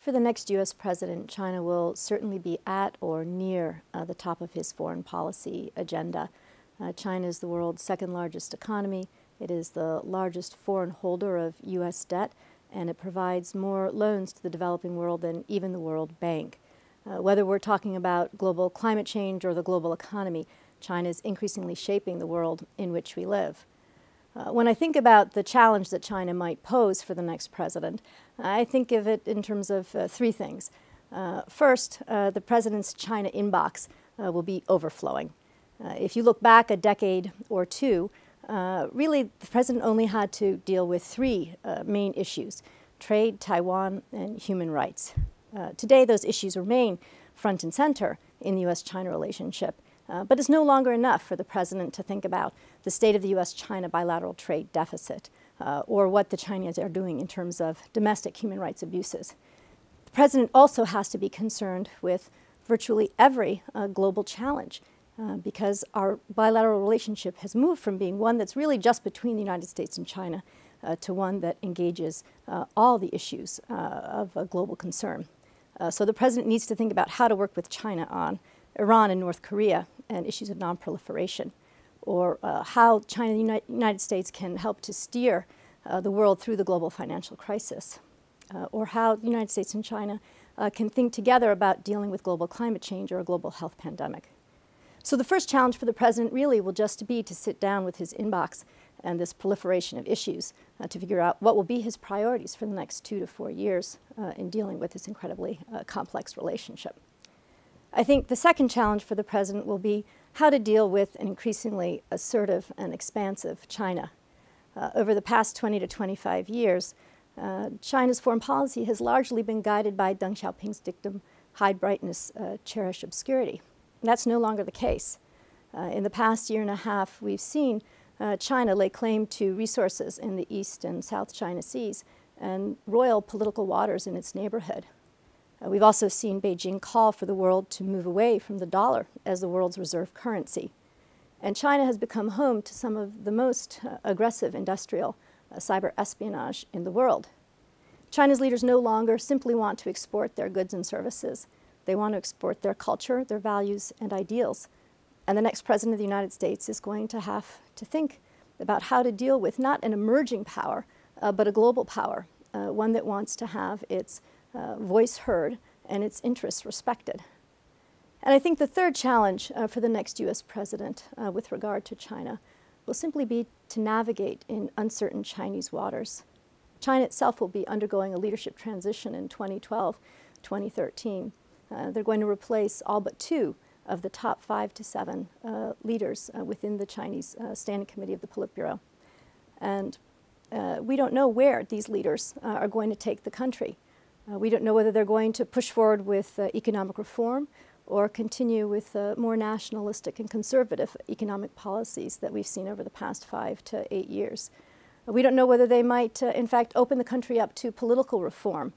For the next U.S. president, China will certainly be at or near the top of his foreign policy agenda. China is the world's second largest economy. It is the largest foreign holder of U.S. debt, and it provides more loans to the developing world than even the World Bank. Whether we're talking about global climate change or the global economy, China is increasingly shaping the world in which we live. When I think about the challenge that China might pose for the next president, I think of it in terms of three things. First, the president's China inbox will be overflowing. If you look back a decade or two, really the president only had to deal with three main issues: trade, Taiwan, and human rights. Today, those issues remain front and center in the U.S.-China relationship. But it's no longer enough for the president to think about the state of the U.S.-China bilateral trade deficit or what the Chinese are doing in terms of domestic human rights abuses. The president also has to be concerned with virtually every global challenge because our bilateral relationship has moved from being one that's really just between the United States and China to one that engages all the issues of global concern. So the president needs to think about how to work with China on Iran and North Korea and issues of nonproliferation, or how China and the United States can help to steer the world through the global financial crisis, or how the United States and China can think together about dealing with global climate change or a global health pandemic. So the first challenge for the president really will just be to sit down with his inbox and this proliferation of issues to figure out what will be his priorities for the next 2 to 4 years in dealing with this incredibly complex relationship. I think the second challenge for the president will be how to deal with an increasingly assertive and expansive China. Over the past 20 to 25 years, China's foreign policy has largely been guided by Deng Xiaoping's dictum, hide brightness, cherish obscurity. And that's no longer the case. In the past year and a half, we've seen China lay claim to resources in the East and South China Seas and royal political waters in its neighborhood. We've also seen Beijing call for the world to move away from the dollar as the world's reserve currency. And China has become home to some of the most aggressive industrial cyber espionage in the world. China's leaders no longer simply want to export their goods and services. They want to export their culture, their values, and ideals. And the next president of the United States is going to have to think about how to deal with not an emerging power, but a global power, one that wants to have its voice heard and its interests respected. And I think the third challenge for the next U.S. president with regard to China will simply be to navigate in uncertain Chinese waters. China itself will be undergoing a leadership transition in 2012, 2013. They're going to replace all but 2 of the top 5 to 7 leaders within the Chinese Standing Committee of the Politburo. And we don't know where these leaders are going to take the country. We don't know whether they're going to push forward with economic reform or continue with more nationalistic and conservative economic policies that we've seen over the past 5 to 8 years. We don't know whether they might, in fact, open the country up to political reform,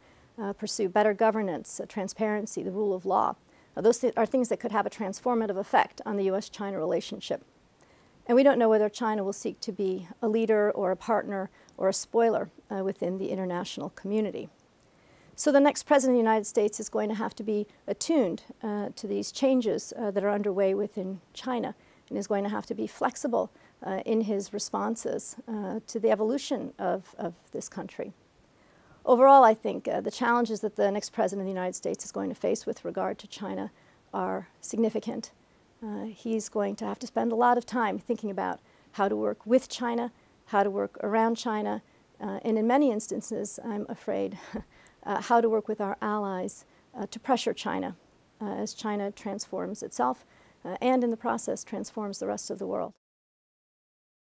pursue better governance, transparency, the rule of law. Those are things that could have a transformative effect on the U.S.-China relationship. And we don't know whether China will seek to be a leader or a partner or a spoiler within the international community. So the next president of the United States is going to have to be attuned to these changes that are underway within China, and is going to have to be flexible in his responses to the evolution of this country. Overall, I think the challenges that the next president of the United States is going to face with regard to China are significant. He's going to have to spend a lot of time thinking about how to work with China, how to work around China, and in many instances, I'm afraid, how to work with our allies to pressure China as China transforms itself and in the process transforms the rest of the world.